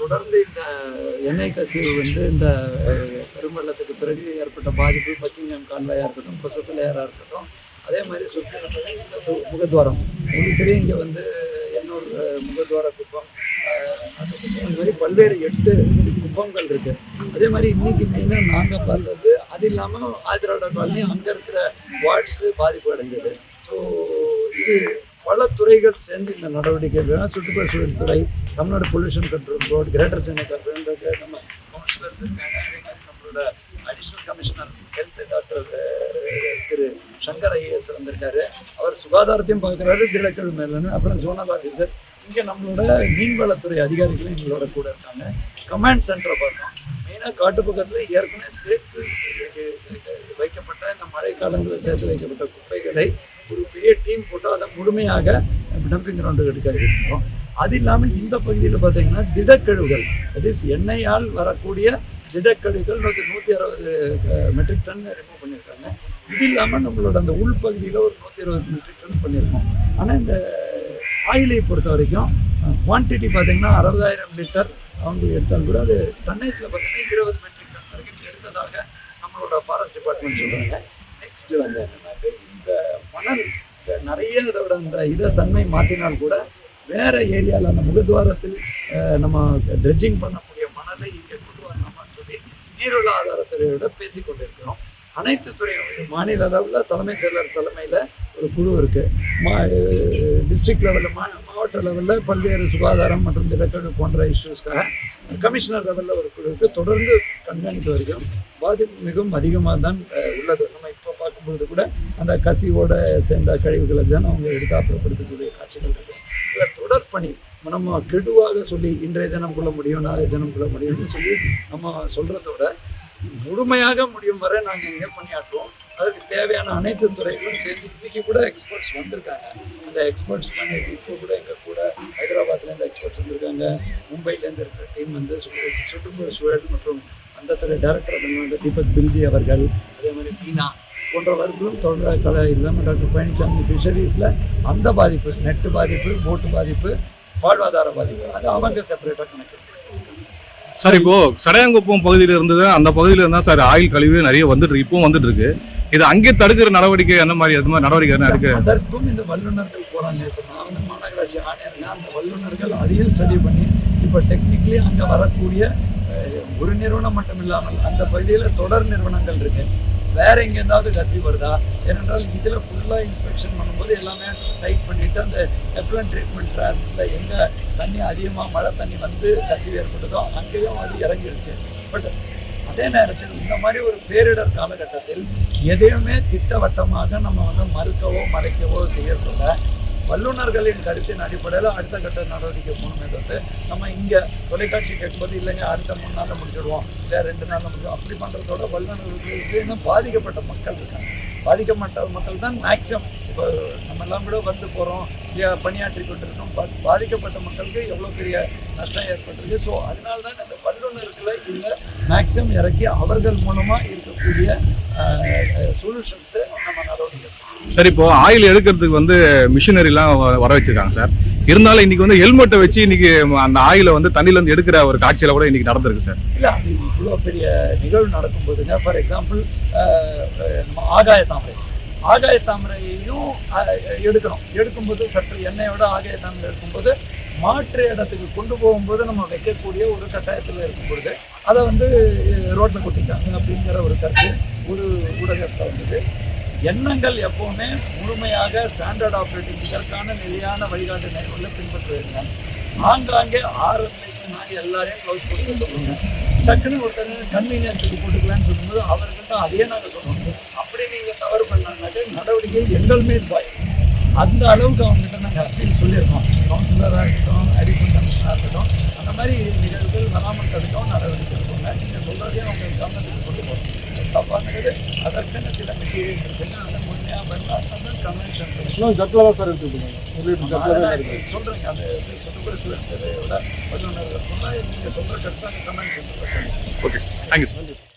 தொடர்ந்து இந்த எண்ணெய் கசிவு இந்த பெரும்பள்ளத்துக்கு பிறகு ஏற்பட்ட பாதிப்பு பக்கிங்ஹாம் கான்வாயாக இருக்கட்டும், கொசப்பிள்ளையாராக இருக்கட்டும், அதே மாதிரி சுற்றி இந்த முகத்வாரம் உங்களுக்கு தெரியும். இங்கே எண்ணூர் முகத்வார குப்பம், அது மாதிரி பல்வேறு 8 குப்பங்கள் இருக்குது. அதே மாதிரி இன்னைக்கு மெயினாக நாங்கள் பார்த்தது அது இல்லாமல் ஆதிராட காலனி அங்கே இருக்கிற வார்ட்ஸு பாதிப்பு அடைஞ்சது. ஸோ இது பல துறைகள் சேர்ந்து இந்த நடவடிக்கை சுற்றுப்புற சூழல் துறை, Tamil Nadu pollution control board, greater Chennai corporate, நம்ம கவுன்சிலர்ஸ் இருக்காங்க. அதே மாதிரி நம்மளோட அடிஷ்னல் கமிஷனர் ஹெல்த் டாக்டர் திரு சங்கர் ஐஏஎஸ் வந்திருக்காரு. அவர் சுகாதாரத்தையும் பார்க்குறாரு, திடக்கல் மேலன்னு, அப்புறம் ஜோனல் ஆஃபீஸர்ஸ், இங்கே நம்மளோட மீன்வளத்துறை அதிகாரிகளும் எங்களோட கூட இருக்காங்க. கமாண்ட் சென்டரை பார்த்தோம். மெயினாக காட்டுப்பக்கத்தில் ஏற்கனவே சேர்த்து வைக்கப்பட்ட இந்த மழை காலங்களில் சேர்த்து வைக்கப்பட்ட குப்பைகளை ஒரு பெரிய டீம் போட்டு அதை முழுமையாக டம்பிங் கிரவுண்டு எடுக்கிறோம். அது இல்லாமல் இந்த பகுதியில் பார்த்தீங்கன்னா திடக்கழிவுகள், அது எண்ணெயால் வரக்கூடிய திடக்கழிவுகள் 160 மெட்ரிக் டன் ரிமூவ் பண்ணியிருக்காங்க. இது இல்லாமல் நம்மளோட அந்த உள்பகுதியில் ஒரு 120 மெட்ரிக் டன் பண்ணியிருக்கோம். ஆனால் இந்த ஆயிலை பொறுத்த வரைக்கும் குவான்டிட்டி பார்த்தீங்கன்னா 60,000 லிட்டர் அவங்க எடுத்தாலும் கூட அது டன்னேஜில் பார்த்தீங்கன்னா 20 மெட்ரிக் டன் வரைக்கும் எடுத்ததாக நம்மளோட ஃபாரஸ்ட் டிபார்ட்மெண்ட் சொல்கிறாங்க. நெக்ஸ்ட்டு என்னன்னாக்க இந்த மணல் நிறைய இதோட இந்த தன்மை மாற்றினால் கூட வேறு ஏரியாவில் அந்த முகத்வாரத்தில் நம்ம ட்ரெட்ஜிங் பண்ணக்கூடிய மணலை இங்கே கொண்டு வரலாமான்னு சொல்லி நீருள்ள ஆதாரத்துறையோட பேசிக்கொண்டிருக்கிறோம். அனைத்து துறையும் மாநில அளவில் தலைமை செயலர் தலைமையில் ஒரு குழு இருக்குது. டிஸ்ட்ரிக்ட் லெவலில் மாவட்ட லெவலில் பல்வேறு சுகாதாரம் மற்றும் திடக்கழிவு போன்ற இஷ்யூஸ்க்காக கமிஷனர் லெவலில் ஒரு குழு இருக்குது. தொடர்ந்து கண்காணித்து வருகிறோம். பாதிப்பு மிகவும் அதிகமாக தான் உள்ளது. நம்ம இப்போ பார்க்கும்பொழுது கூட அந்த கசிவோட சேர்ந்த கழிவுகளை தான் அவங்க எடுத்து அப்புறப்படுத்தக்கூடிய காட்சிகள் இருக்குது. இதில் தொடர்பணி நம்ம கெடுவாக சொல்லி இன்றைய தினம் கொள்ள முடியும், நாளைய தினம் கொள்ள முடியும்னு சொல்லி நம்ம சொல்கிறதோட முழுமையாக முடியும் வரை நாங்கள் இங்கே பணியாற்றுவோம். அதுக்கு தேவையான அனைத்து துறைகளும் சேர்ந்து இன்றைக்கி கூட எக்ஸ்பர்ட்ஸ் வந்திருக்காங்க. அந்த எக்ஸ்பர்ட்ஸ் பண்ணிட்டு இப்போ கூட எங்கள் கூட ஹைதராபாத்லேருந்து எக்ஸ்பர்ட்ஸ் வந்திருக்காங்க. மும்பையிலேருந்து இருக்கிற டீம் சுற்றுப்புற சூழல் மற்றும் அந்த துறை டைரக்டர் தீபக் பில்ஜி அவர்கள், அதே மாதிரி பீனா போன்றவர்களும் தொடர் இல்லாமல் டாக்டர் பழனிசாமி ஃபிஷரிஸில் அந்த பாதிப்பு, நெட்டு பாதிப்பு, போட்டு பாதிப்பு, வாழ்வாதார பாதிப்பு, அது அவங்க செப்பரேட்டாக கணக்கு. சார் இப்போ சடையாங்குப்பம் பகுதியில் இருந்தது, அந்த பகுதியில் இருந்தால் சார் ஆயில் கழிவு நிறைய வந்துட்டு இப்பவும் வந்துட்டு இருக்கு. இது அங்கே தடுக்கிற நடவடிக்கை அந்த மாதிரி நடவடிக்கை என்ன இருக்கு? அதற்கும் இந்த வல்லுநர்கள் போறாங்க. இப்போ நான் மாநகராட்சி ஆணையர்கள் அந்த வல்லுநர்கள் அதையும் ஸ்டடி பண்ணி இப்போ டெக்னிக்கலி அங்கே வரக்கூடிய ஒரு நிறுவனம் மட்டும் இல்லாமல் அந்த பகுதியில் தொடர் நிறுவனங்கள் இருக்கு. வேற எங்கேருந்தாவது கசிவு வருதா? ஏனென்றால் இதில் ஃபுல்லாக இன்ஸ்பெக்ஷன் பண்ணும்போது எல்லாமே டைட் பண்ணிவிட்டு அந்த எஃப்ளூயன்ட் ட்ரீட்மெண்ட் ட்ராப்பில் எங்கே தண்ணி அதிகமாக மழை தண்ணி கசிவு ஏற்பட்டதோ அங்கேயும் அது இறங்கியிருக்கு. பட் அதே நேரத்தில் இந்த மாதிரி ஒரு பேரிடர் காலகட்டத்தில் எதையுமே திட்டவட்டமாக நம்ம மறுக்கவோ மறைக்கவோ செய்யறதில்ல. வல்லுநர்களின் கருத்தின் அடிப்படையில் அடுத்த கட்ட நடவடிக்கை போகணுமே தவிர்த்து நம்ம இங்கே தொலைக்காட்சி கேட்கும்போது இல்லைங்க அடுத்த 3 நாளில் முடிச்சிடுவோம், இல்லை 2 நாளில் முடிச்சிடுவோம், அப்படி பண்ணுறதோட வல்லுநர்களுக்கு இன்னும் பாதிக்கப்பட்ட மக்கள் இருக்காங்க. பாதிக்கப்பட்ட மக்கள் தான் மேக்ஸிமம். இப்போ நம்ம எல்லாம் கூட போகிறோம், பணியாற்றி கொண்டிருக்கோம். பாதிக்கப்பட்ட மக்களுக்கு எவ்வளோ பெரிய நஷ்டம் ஏற்பட்டிருக்கு. ஸோ அதனால தான் இந்த வல்லுநர்களை இதில் மேக்ஸிமம் இறக்கி அவர்கள் மூலமாக இருக்கக்கூடிய சொல்யூஷன்ஸை நம்ம நடவடிக்கை. சார் இப்போ ஆயில் எடுக்கிறதுக்கு மிஷினரிலாம் வர வச்சிருக்காங்க சார். இருந்தாலும் இன்னைக்கு ஹெல்மெட்டை வச்சு இன்னைக்கு அந்த ஆயிலை தண்ணியில இருந்து எடுக்கிற ஒரு காட்சியில கூட இன்னைக்கு நடந்திருக்கு சார். இல்லை, அது இவ்வளோ பெரிய நிகழ்வு நடக்கும்போதுங்க, ஃபார் எக்ஸாம்பிள் நம்ம ஆகாய தாமரையும் எடுக்கும்போது சற்று எண்ணெயோட ஆகாய தாமரை எடுக்கும்போது மாற்று இடத்துக்கு கொண்டு போகும்போது நம்ம வைக்கக்கூடிய ஒரு கட்டாயத்தில் இருக்கும் பொழுது அதை ரோட்டில் கொட்டிட்டாங்க அப்படிங்கிற ஒரு கருத்து ஒரு ஊடகத்தில் வந்தது. எண்ணங்கள் எப்போவுமே முழுமையாக ஸ்டாண்டர்ட் ஆப்ரேட்டிங் இதற்கான நிலையான வழிகாட்டு நெறிமுறைகளை பின்பற்றுவாங்க. ஆங்காங்கே ஆரம்பிக்கு நாங்கள் எல்லாரையும் க்ளவுஸ் போட்டு சொல்லுவோங்க. டக்குன்னு ஒருத்தர் கன்வீனியன்ஸுக்கு போட்டுக்கலான்னு சொல்லும்போது அவர்கிட்ட அதையே நாங்கள் சொல்லுவோம். அப்படி நீங்கள் தவறு பண்ணாங்கன்னாக்க நடவடிக்கை எங்கள் மேல் பாயும். அந்த அளவுக்கு அவங்ககிட்ட நாங்கள் அப்பீல் சொல்லியிருக்கோம். கவுன்சிலராக இருக்கட்டும், அடிஷனல் கமிஷனராக இருக்கட்டும், அந்த மாதிரி நிகழ்வுகள் வராமல் தடுக்கவும் நடவடிக்கை எடுப்போங்க. நீங்கள் சொல்கிறதையும் அவங்க கவனத்துக்கு கொண்டு போகணும். தப்பானது அதற்கான சில மெட்டீரியல் இருக்குங்க, அதை முழுமையாக பயன்படுத்தாமல் கன்வென்ஷன் சார் இருக்கு சொல்கிறேங்க. அது சுற்றுப்புற சூழல் வல்லுநர்கள் சொன்னால் நீங்கள் சொல்கிற கருத்து அந்த கன்வென்ஷன். Okay, thank you sir.